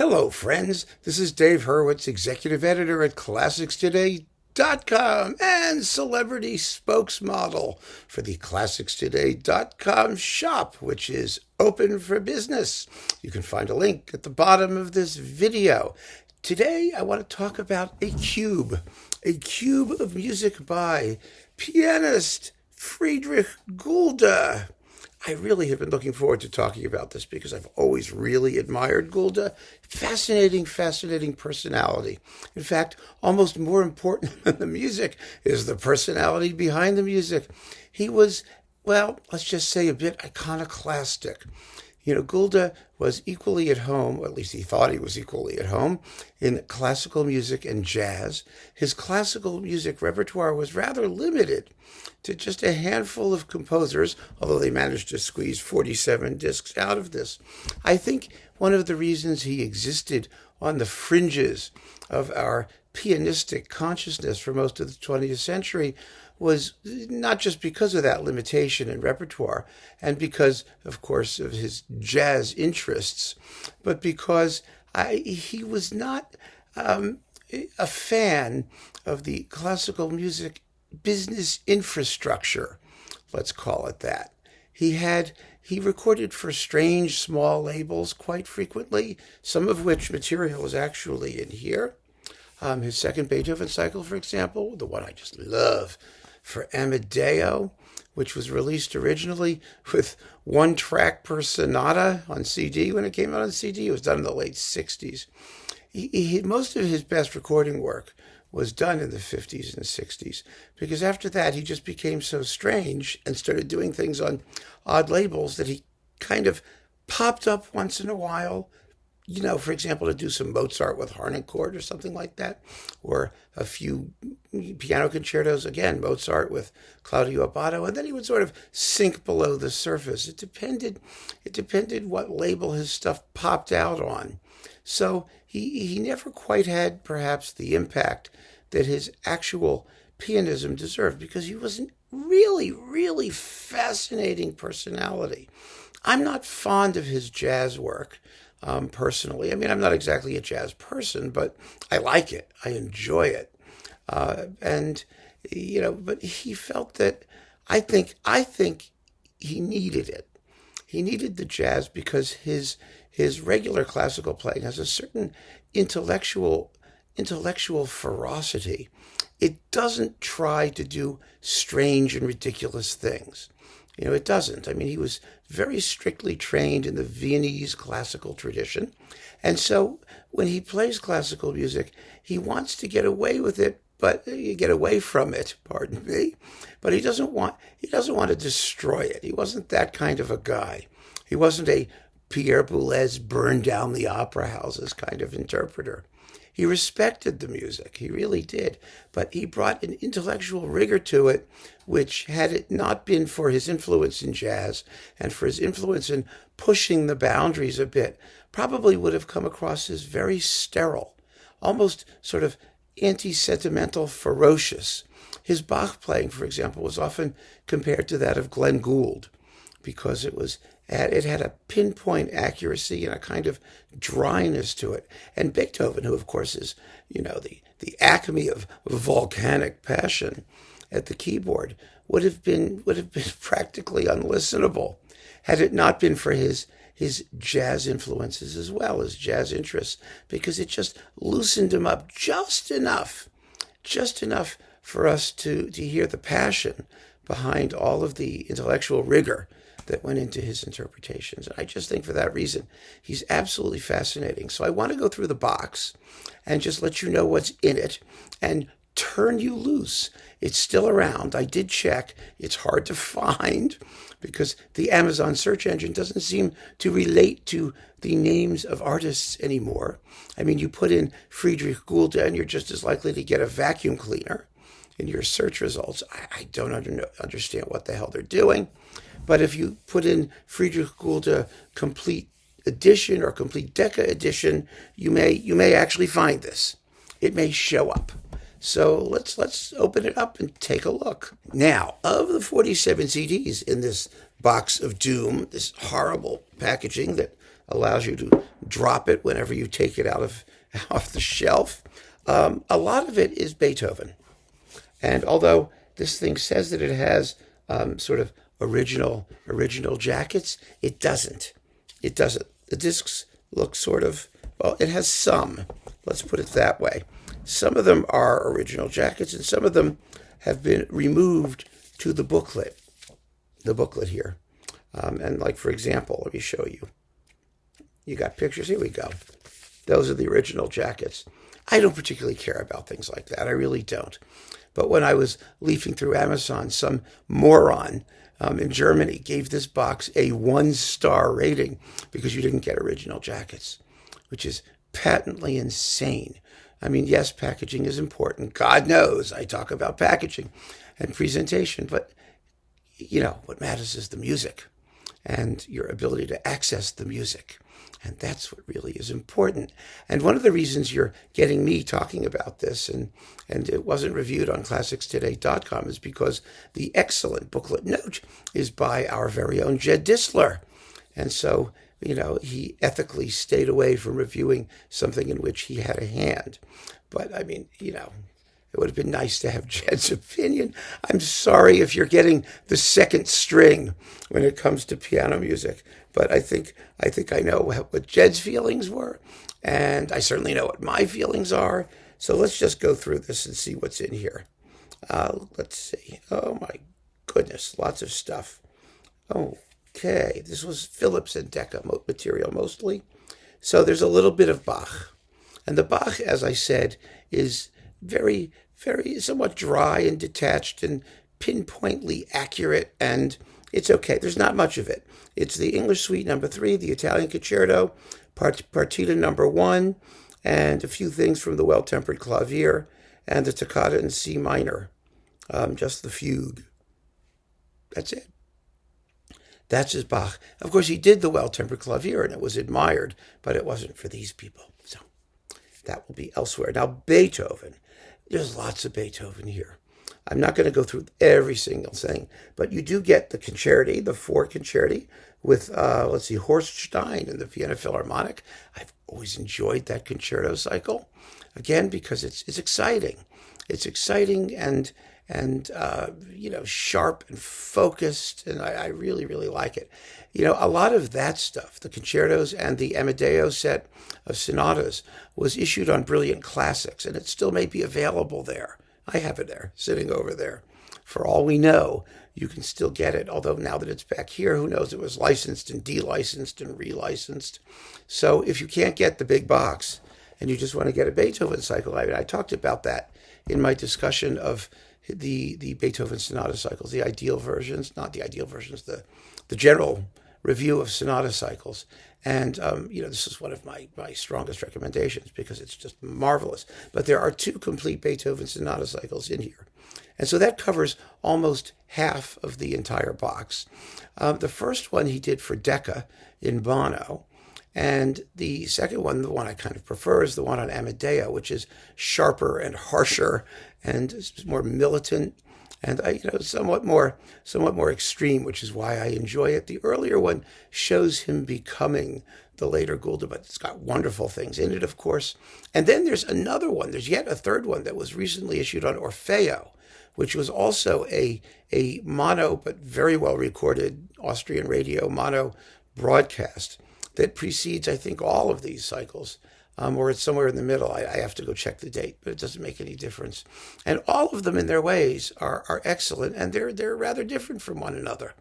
Hello, friends. This is Dave Hurwitz, executive editor at ClassicsToday.com and celebrity spokesmodel for the ClassicsToday.com shop, which is open for business. You can find a link at the bottom of this video. Today, I want to talk about a cube of music by pianist Friedrich Gulda. I really have been looking forward to talking about this because I've always really admired Gulda. Fascinating personality. In fact, almost more important than the music is the personality behind the music. He was, well, let's just say a bit iconoclastic. You know, Gulda was equally at home, or at least he thought he was equally at home, in classical music and jazz. His classical music repertoire was rather limited to just a handful of composers, although they managed to squeeze 47 discs out of this. I think one of the reasons he existed on the fringes of our pianistic consciousness for most of the 20th century was not just because of that limitation in repertoire and because, of course, of his jazz interests, but because he was not a fan of the classical music business infrastructure, let's call it that. He recorded for strange small labels quite frequently, some of which material is actually in here. His second Beethoven cycle, for example, the one I just love, for Amadeo, which was released originally with one track per sonata on CD when it came out on CD. It was done in the late 60s. Most of his best recording work was done in the 50s and 60s, because after that he just became so strange and started doing things on odd labels that he kind of popped up once in a while, you know, for example, to do some Mozart with harpsichord or something like that, or a few piano concertos, again, Mozart with Claudio Abbado, and then he would sort of sink below the surface. It depended what label his stuff popped out on. So he never quite had perhaps the impact that his actual pianism deserved, because he was a really fascinating personality. I'm not fond of his jazz work. Personally, I mean, I'm not exactly a jazz person, but I like it. I enjoy it. And, you know, but he felt that I think he needed it. He needed the jazz because his regular classical playing has a certain intellectual ferocity. It doesn't try to do strange and ridiculous things. You know, it doesn't. I mean, he was very strictly trained in the Viennese classical tradition. And so when he plays classical music, he wants to get away with it, but pardon me. But he doesn't want to destroy it. He wasn't that kind of a guy. He wasn't a Pierre Boulez burn down the opera houses kind of interpreter. He respected the music, he really did, but he brought an intellectual rigor to it, which, had it not been for his influence in jazz and for his influence in pushing the boundaries a bit, probably would have come across as very sterile, almost sort of anti-sentimental, ferocious. His Bach playing, for example, was often compared to that of Glenn Gould, because it had a pinpoint accuracy and a kind of dryness to it. And Beethoven, who of course is, you know, the acme of volcanic passion at the keyboard, would have been practically unlistenable had it not been for his jazz influences as well as jazz interests, because it just loosened him up just enough for us to hear the passion behind all of the intellectual rigor that went into his interpretations. And I just think for that reason, he's absolutely fascinating. So I want to go through the box and just let you know what's in it and turn you loose. It's still around. I did check. It's hard to find because the Amazon search engine doesn't seem to relate to the names of artists anymore. I mean, you put in Friedrich Gulda and you're just as likely to get a vacuum cleaner in your search results. I don't understand what the hell they're doing. But if you put in Friedrich Gulda complete edition or complete Decca edition, you may actually find this. It may show up. So let's open it up and take a look. Now, of the 47 CDs in this box of doom, this horrible packaging that allows you to drop it whenever you take it out of off the shelf. A lot of it is Beethoven. And although this thing says that it has sort of original jackets, it doesn't. It doesn't. The discs look sort of, well, it has some. Let's put it that way. Some of them are original jackets, and some of them have been removed to the booklet here. And like, for example, let me show you. You got pictures? Here we go. Those are the original jackets. I don't particularly care about things like that. I really don't. But when I was leafing through Amazon, some moron in Germany gave this box a 1-star rating because you didn't get original jackets, which is patently insane. I mean, yes, packaging is important. God knows I talk about packaging and presentation, but what matters is the music and your ability to access the music. And that's what really is important. And one of the reasons you're getting me talking about this, and it wasn't reviewed on classicstoday.com, is because the excellent booklet note is by our very own Jed Disler. And so, he ethically stayed away from reviewing something in which he had a hand. But, I mean, it would have been nice to have Jed's opinion. I'm sorry if you're getting the second string when it comes to piano music, but I think I know what Jed's feelings were, and I certainly know what my feelings are. So let's just go through this and see what's in here. Let's see. Oh my goodness, lots of stuff. Okay, this was Phillips and Decca material mostly. So there's a little bit of Bach, and the Bach, as I said, is very, very somewhat dry and detached and pinpointly accurate, and it's okay. There's not much of it. It's the English Suite No. 3, the Italian Concerto, Partita No. 1, and a few things from the Well-Tempered Clavier, and the Toccata in C minor, just the fugue. That's it. That's his Bach. Of course, he did the Well-Tempered Clavier, and it was admired, but it wasn't for these people. So that will be elsewhere. Now, Beethoven. There's lots of Beethoven here. I'm not going to go through every single thing, but you do get the concerti, the 4 concerti with, Horst Stein and the Vienna Philharmonic. I've always enjoyed that concerto cycle, again, because it's exciting. It's exciting and sharp and focused, and I really, really like it. A lot of that stuff, the concertos and the Amadeo set of sonatas, was issued on Brilliant Classics, and it still may be available there. I have it there, sitting over there. For all we know, you can still get it, although now that it's back here, who knows, it was licensed and delicensed and relicensed. So if you can't get the big box and you just want to get a Beethoven cycle, I talked about that in my discussion of the Beethoven sonata cycles, the ideal versions, not the ideal versions, the general review of sonata cycles. And, this is one of my strongest recommendations because it's just marvelous. But there are 2 complete Beethoven sonata cycles in here. And so that covers almost half of the entire box. The first one he did for Decca in Bono. And the second one, the one I kind of prefer, is the one on Amadeo, which is sharper and harsher and more militant and somewhat more extreme, which is why I enjoy it. The earlier one shows him becoming the later Gulda, but it's got wonderful things in it, of course. And then there's another one. There's yet a third one that was recently issued on Orfeo, which was also a mono but very well recorded Austrian radio mono broadcast that precedes, I think, all of these cycles. Or it's somewhere in the middle. I have to go check the date, but it doesn't make any difference. And all of them in their ways are excellent, and they're rather different from one another.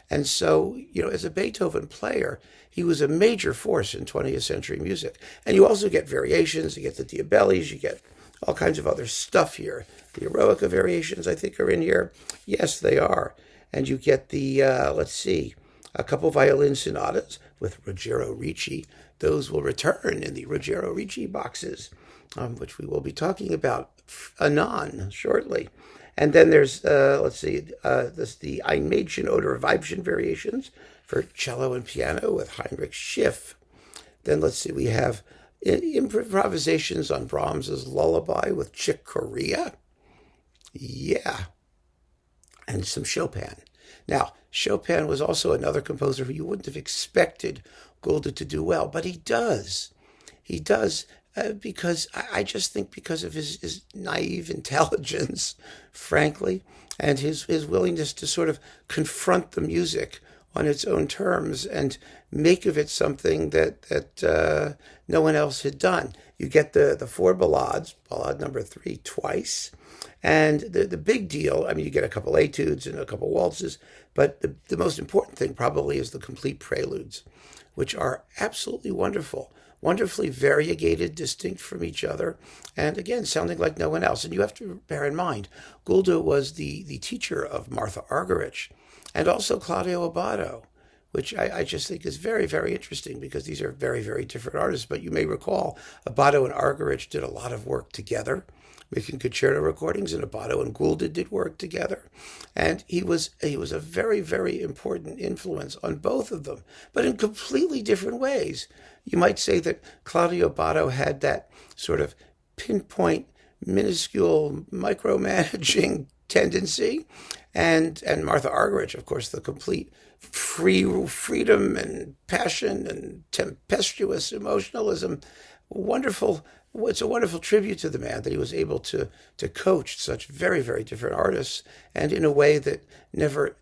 And so, as a Beethoven player, he was a major force in 20th century music. And you also get variations, you get the Diabellis, you get all kinds of other stuff here. The Eroica variations, I think, are in here. Yes, they are. And you get the, a couple violin sonatas with Ruggiero Ricci. Those will return in the Ruggiero Ricci boxes, which we will be talking about anon shortly. And then there's, the Ein Mädchen oder Weibchen variations for cello and piano with Heinrich Schiff. Then we have improvisations on Brahms's Lullaby with Chick Corea. Yeah. And some Chopin. Now, Chopin was also another composer who you wouldn't have expected Gulda to do well, but he does. He does because I just think because of his naive intelligence, frankly, and his willingness to sort of confront the music on its own terms and make of it something that no one else had done. You get the four ballades, ballade number 3 twice, and the big deal, I mean, you get a couple etudes and a couple waltzes, but the most important thing probably is the complete preludes, which are absolutely wonderful, wonderfully variegated, distinct from each other, and again, sounding like no one else. And you have to bear in mind, Gulda was the teacher of Martha Argerich and also Claudio Abbado, which I just think is very, very interesting because these are very, very different artists. But you may recall Abbado and Argerich did a lot of work together, making concerto recordings, and Abbado and Gulda did work together. And he was a very, very important influence on both of them, but in completely different ways. You might say that Claudio Abbado had that sort of pinpoint, minuscule, micromanaging tendency, and Martha Argerich, of course, the complete freedom and passion and tempestuous emotionalism. Wonderful. It's a wonderful tribute to the man that he was able to coach such very, very different artists, and in a way that never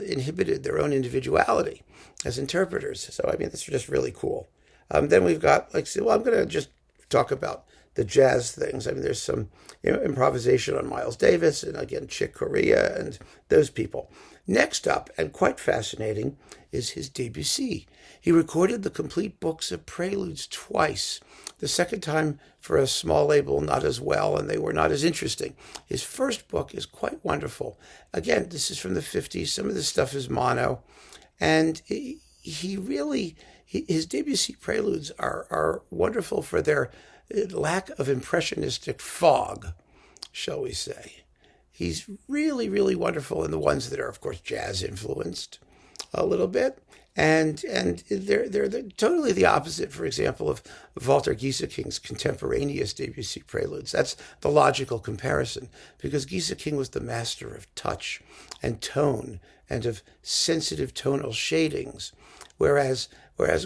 inhibited their own individuality as interpreters. So I mean, that's just really cool. Then we've got I'm going to just talk about the jazz things. I mean, there's some improvisation on Miles Davis and again Chick Corea and those people. Next up, and quite fascinating, is his Debussy. He recorded the complete books of preludes twice. The second time for a small label, not as well, and they were not as interesting. His first book is quite wonderful. Again, this is from the 50s. Some of this stuff is mono. And his Debussy preludes are wonderful for their lack of impressionistic fog, shall we say. He's really, really wonderful in the ones that are, of course, jazz influenced a little bit. And they're totally the opposite, for example, of Walter Gieseking's contemporaneous Debussy preludes. That's the logical comparison, because Gieseking was the master of touch and tone and of sensitive tonal shadings, whereas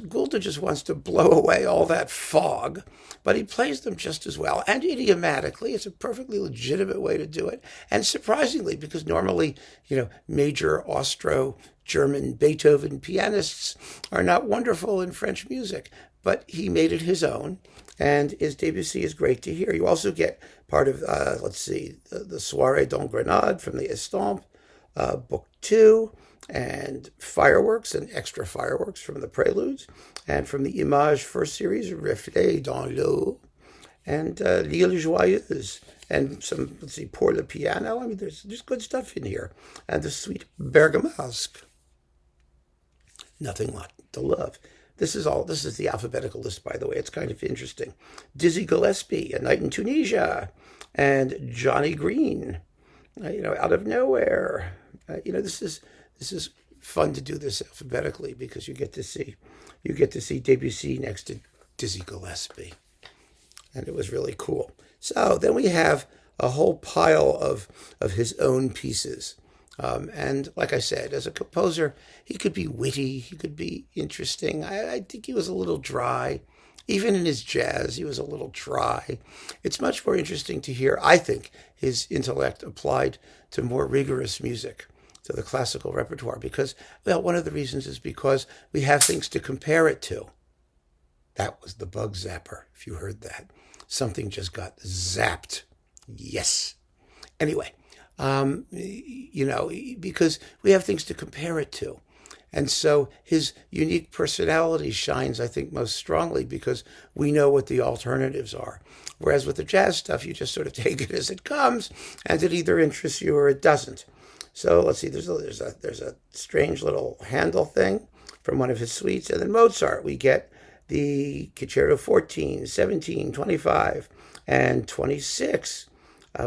Gulda just wants to blow away all that fog, but he plays them just as well. And idiomatically, it's a perfectly legitimate way to do it. And surprisingly, because normally, major Austro-German Beethoven pianists are not wonderful in French music, but he made it his own, and his Debussy is great to hear. You also get part of, the Soirée d'Engrenade from the Estampe, Book 2, and fireworks and extra fireworks from the preludes, and from the Image first series, Reflet dans l'eau, and L'Île Joyeuse, and some, Pour le Piano. I mean, there's good stuff in here. And the Suite Bergamasque. Nothing Like to Love. This is the alphabetical list, by the way. It's kind of interesting. Dizzy Gillespie, A Night in Tunisia, and Johnny Green, Out of Nowhere. This is fun to do this alphabetically because you get to see Debussy next to Dizzy Gillespie, and it was really cool. So then we have a whole pile of his own pieces, and like I said, as a composer, he could be witty, he could be interesting. I think he was a little dry. Even in his jazz, he was a little dry. It's much more interesting to hear, I think, his intellect applied to more rigorous music, to the classical repertoire, because, one of the reasons is because we have things to compare it to. That was the bug zapper, if you heard that. Something just got zapped. Yes. Anyway, because we have things to compare it to. And so his unique personality shines, I think, most strongly because we know what the alternatives are. Whereas with the jazz stuff, you just sort of take it as it comes, and it either interests you or it doesn't. So let's see, there's a strange little Handel thing from one of his suites. And then Mozart, we get the Concerto 14, 17, 25, and 26.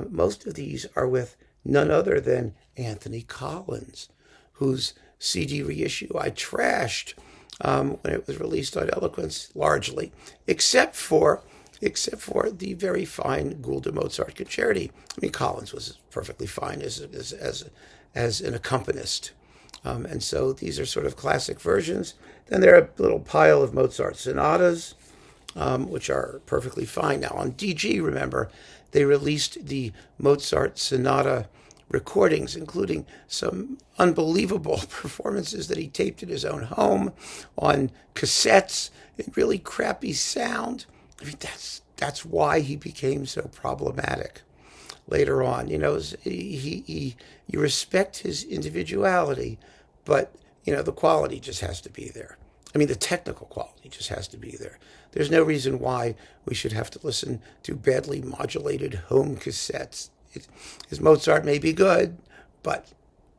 Most of these are with none other than Anthony Collins, whose CD reissue I trashed when it was released on Eloquence, largely, except for the very fine Gulda Mozart Concerti. I mean, Collins was perfectly fine as an accompanist And so these are sort of classic versions. Then there are a little pile of Mozart sonatas, which are perfectly fine. Now on DG, remember, they released the Mozart sonata recordings, including some unbelievable performances that he taped in his own home on cassettes in really crappy sound. I mean, that's why he became so problematic later on. You respect his individuality, but the quality just has to be there. I mean, the technical quality just has to be there. There's no reason why we should have to listen to badly modulated home cassettes. His Mozart may be good, but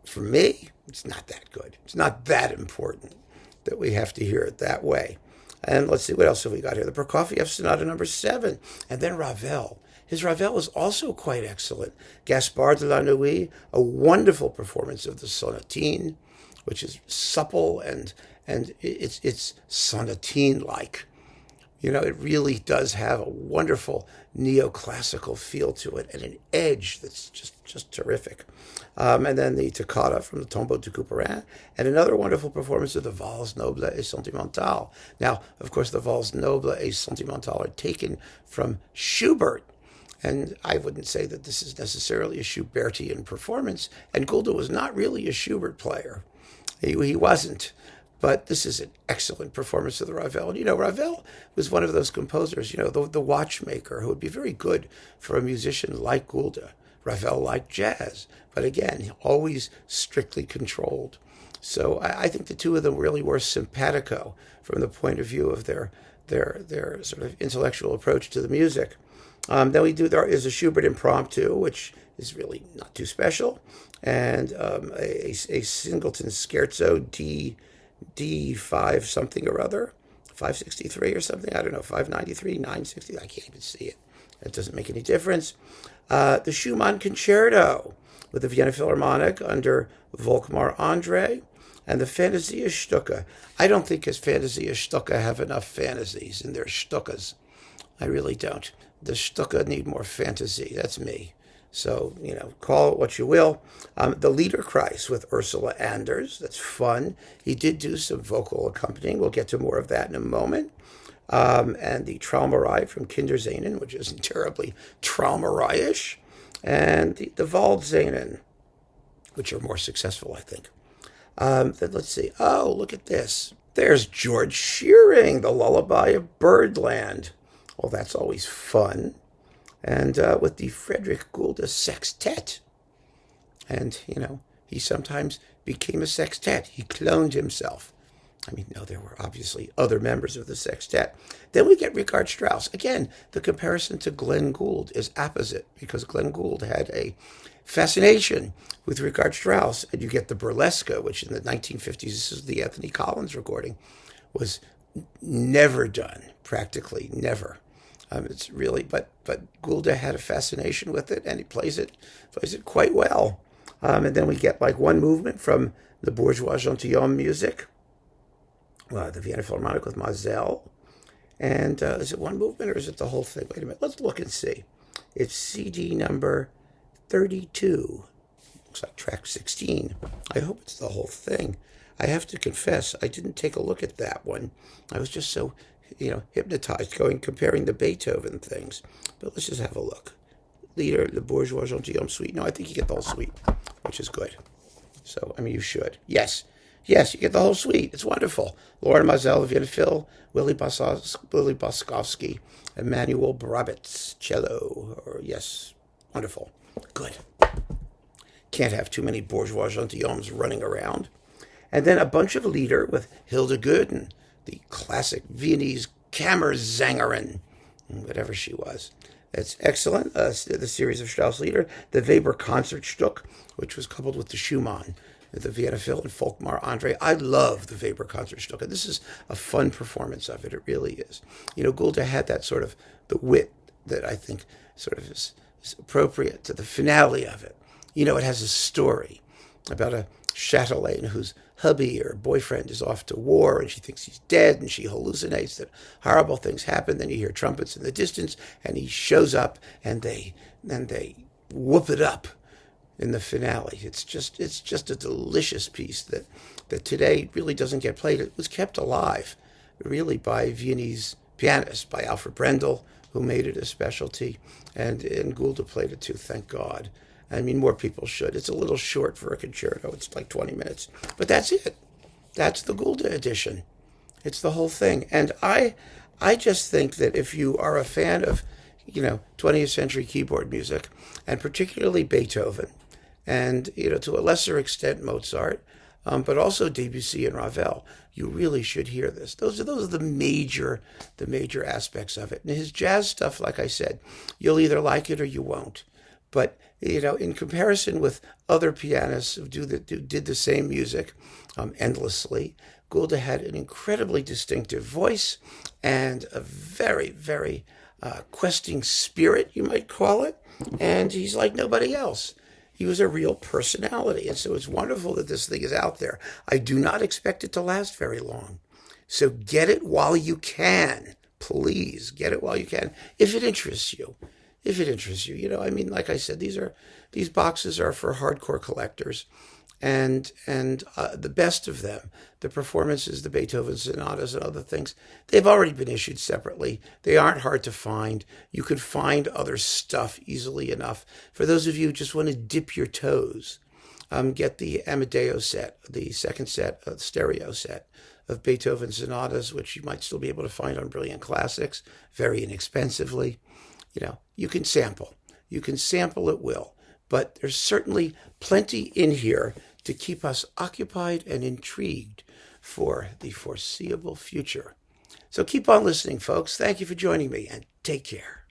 for me, it's not that good. It's not that important that we have to hear it that way. And let's see, what else have we got here? The Prokofiev Sonata number 7, and then Ravel. His Ravel is also quite excellent. Gaspard de la Nuit, a wonderful performance of the sonatine, which is supple and it's sonatine-like. It really does have a wonderful neoclassical feel to it and an edge that's just terrific. And then the Toccata from the Tombeau de Couperin, and another wonderful performance of the Valse Noble et Sentimentale. Now, of course, the Valse Noble et Sentimentale are taken from Schubert, and I wouldn't say that this is necessarily a Schubertian performance, and Gulda was not really a Schubert player. He wasn't. But this is an excellent performance of the Ravel. And, Ravel was one of those composers, the watchmaker, who would be very good for a musician like Gulda. Ravel liked jazz, but again, always strictly controlled. So I think the two of them really were simpatico from the point of view of their sort of intellectual approach to the music. Then there is a Schubert impromptu, which is really not too special, and a Singleton Scherzo D5 something or other, 563 or something, I don't know, 593, 960, I can't even see it. It doesn't make any difference. The Schumann Concerto with the Vienna Philharmonic under Volkmar André, and the Fantasia Stucke. I don't think his Fantasia Stucke have enough fantasies in their Stuckas. I really don't. The Stucke need more fantasy. That's me. So, call it what you will. The Liederkreis with Ursula Anders. That's fun. He did do some vocal accompanying. We'll get to more of that in a moment. And the Traumerei from Kindersehnen, which isn't terribly Traumerei-ish. And the Waldsehnen, which are more successful, I think. Then let's see. Oh, look at this. There's George Shearing, the Lullaby of Birdland. Well, that's always fun. And with the Friedrich Gulda Sextet. And, he sometimes became a sextet. He cloned himself. I mean, no, there were obviously other members of the sextet. Then we get Richard Strauss. Again, the comparison to Glenn Gould is opposite, because Glenn Gould had a fascination with Richard Strauss. And you get the Burlesque, which in the 1950s, this is the Anthony Collins recording, was never done, practically never. It's really, but Gulda had a fascination with it, and he plays it quite well. And then we get like one movement from the Bourgeois Gentilhomme music, the Vienna Philharmonic with Mazel. And is it one movement or is it the whole thing? Wait a minute, let's look and see. It's CD number 32. Looks like track 16. I hope it's the whole thing. I have to confess, I didn't take a look at that one. I was just so hypnotized comparing the Beethoven things. But let's just have a look. Leader, the Bourgeois Gentilhomme suite. No, I think you get the whole suite, which is good. So, you should. Yes, you get the whole suite. It's wonderful. Laura Mazel, Vienna Phil, Willy Boskovsky, Emmanuel Brabitz, cello. Yes, wonderful. Good. Can't have too many Bourgeois Gentilhommes running around. And then a bunch of Lieder with Hilde Gurdon, the classic Viennese Kammersängerin, whatever she was. That's excellent. The series of Strauss Lieder, the Weber Concertstück, which was coupled with the Schumann, the Vienna Phil and Volkmar André. I love the Weber Concertstück, and this is a fun performance of it. It really is. Gulda had that sort of the wit that I think sort of is appropriate to the finale of it. It has a story about a chatelaine whose hubby or boyfriend is off to war and she thinks he's dead and she hallucinates that horrible things happen. Then you hear trumpets in the distance and he shows up and they whoop it up in the finale. It's just a delicious piece that today really doesn't get played. It was kept alive, really, by Viennese pianists, by Alfred Brendel, who made it a specialty, and Gulda played it too, thank God. I mean, more people should. It's a little short for a concerto. It's like 20 minutes. But that's it. That's the Gulda edition. It's the whole thing. And I just think that if you are a fan of, 20th century keyboard music, and particularly Beethoven, and, to a lesser extent Mozart, but also Debussy and Ravel, you really should hear this. Those are the major aspects of it. And his jazz stuff, like I said, you'll either like it or you won't. But, in comparison with other pianists who did the same music endlessly, Gulda had an incredibly distinctive voice and a very, very questing spirit, you might call it. And he's like nobody else. He was a real personality. And so it's wonderful that this thing is out there. I do not expect it to last very long. So get it while you can. Please get it while you can. If it interests you. Like I said, these boxes are for hardcore collectors. And the best of them, the performances, the Beethoven sonatas and other things, they've already been issued separately. They aren't hard to find. You can find other stuff easily enough. For those of you who just want to dip your toes, get the Amadeo set, the second set, stereo set of Beethoven sonatas, which you might still be able to find on Brilliant Classics very inexpensively. You can sample. You can sample at will. But there's certainly plenty in here to keep us occupied and intrigued for the foreseeable future. So keep on listening, folks. Thank you for joining me, and take care.